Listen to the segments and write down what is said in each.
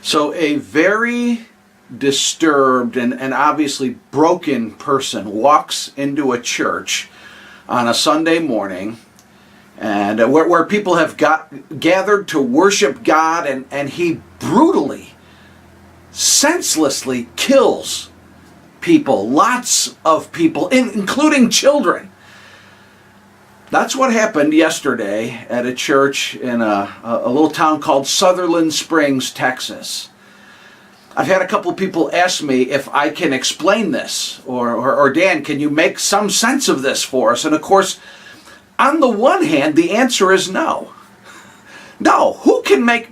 So a very disturbed and obviously broken person walks into a church on a Sunday morning, and where people have gathered to worship God, and he brutally, senselessly kills people, lots of people, including children. That's what happened yesterday at a church in a little town called Sutherland Springs, Texas. I've had a couple people ask me if I can explain this, or Dan, can you make some sense of this for us? And of course, on the one hand, the answer is no. No, who can make,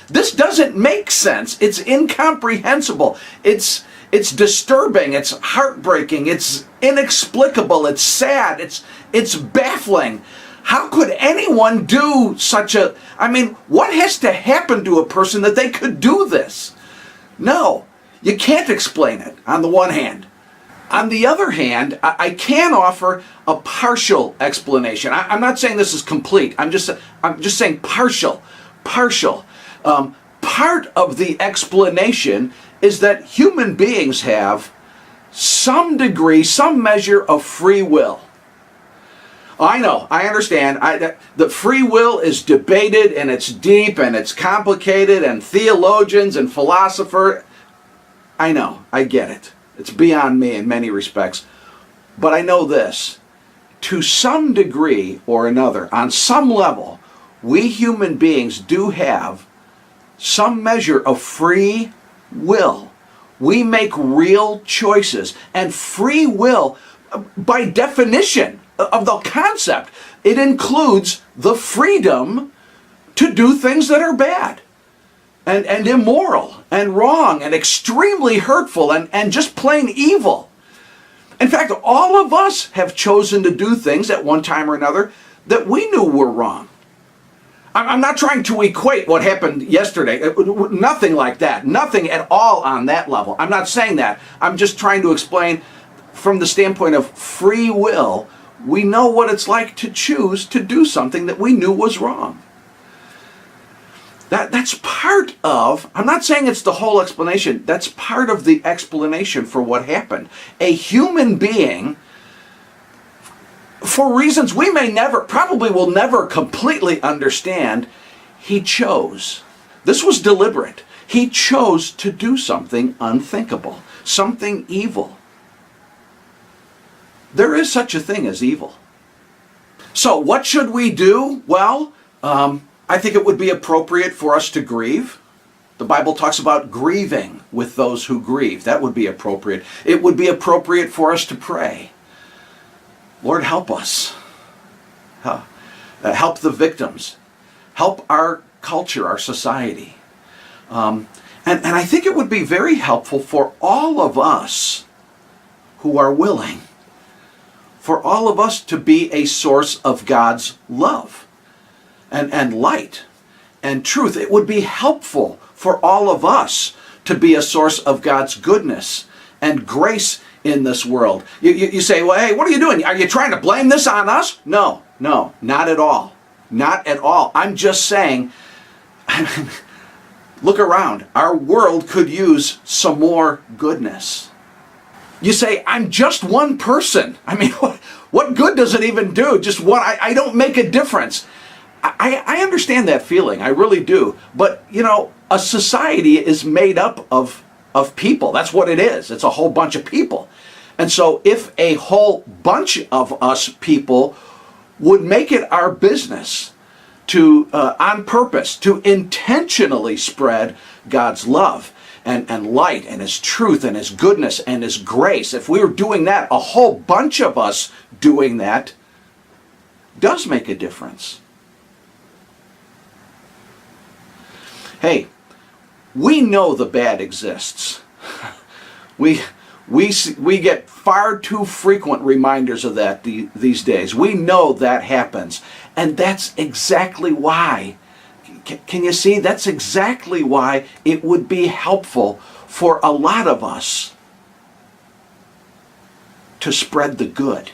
this doesn't make sense. It's incomprehensible. It's disturbing, it's heartbreaking, it's inexplicable, it's sad, it's baffling. How could anyone do what has to happen to a person that they could do this? No, you can't explain it on the one hand. On the other hand, I can offer a partial explanation. I'm not saying this is complete. I'm just saying partial. Part of the explanation is that human beings have some degree, some measure of free will. I know, I understand. The free will is debated, and it's deep, and it's complicated, and theologians and philosophers. I know, I get it. It's beyond me in many respects. But I know this. To some degree or another, on some level, we human beings do have some measure of free will. We make real choices. And free will, by definition of the concept, it includes the freedom to do things that are bad and immoral and wrong and extremely hurtful and just plain evil. In fact, all of us have chosen to do things at one time or another that we knew were wrong. I'm not trying to equate what happened yesterday. Nothing like that. Nothing at all on that level. I'm not saying that. I'm just trying to explain from the standpoint of free will. We know what it's like to choose to do something that we knew was wrong. That's part of, I'm not saying it's the whole explanation, that's part of the explanation for what happened. A human being, for reasons we probably will never completely understand, he chose. This was deliberate. He chose to do something unthinkable, something evil. There is such a thing as evil. So what should we do? Well, I think it would be appropriate for us to grieve. The Bible talks about grieving with those who grieve. That would be appropriate. It would be appropriate for us to pray. Lord, help us. Help the victims. Help our culture, our society. And I think it would be very helpful for all of us who are willing, for all of us to be a source of God's love and light and truth. It would be helpful for all of us to be a source of God's goodness and grace in this world. You say, well, hey, what are you doing? Are you trying to blame this on us? No, not at all. Not at all. I'm just saying, look around. Our world could use some more goodness. You say, I'm just one person. I mean, what good does it even do? Just one, I don't make a difference. I understand that feeling, I really do. But, a society is made up of people. That's what it is. It's a whole bunch of people. And so if a whole bunch of us people would make it our business to, on purpose, to intentionally spread God's love and light and His truth and His goodness and His grace, if we were doing that, a whole bunch of us doing that does make a difference. Hey, we know the bad exists. We get far too frequent reminders of that these days. We know that happens. And that's exactly why, can you see? That's exactly why it would be helpful for a lot of us to spread the good.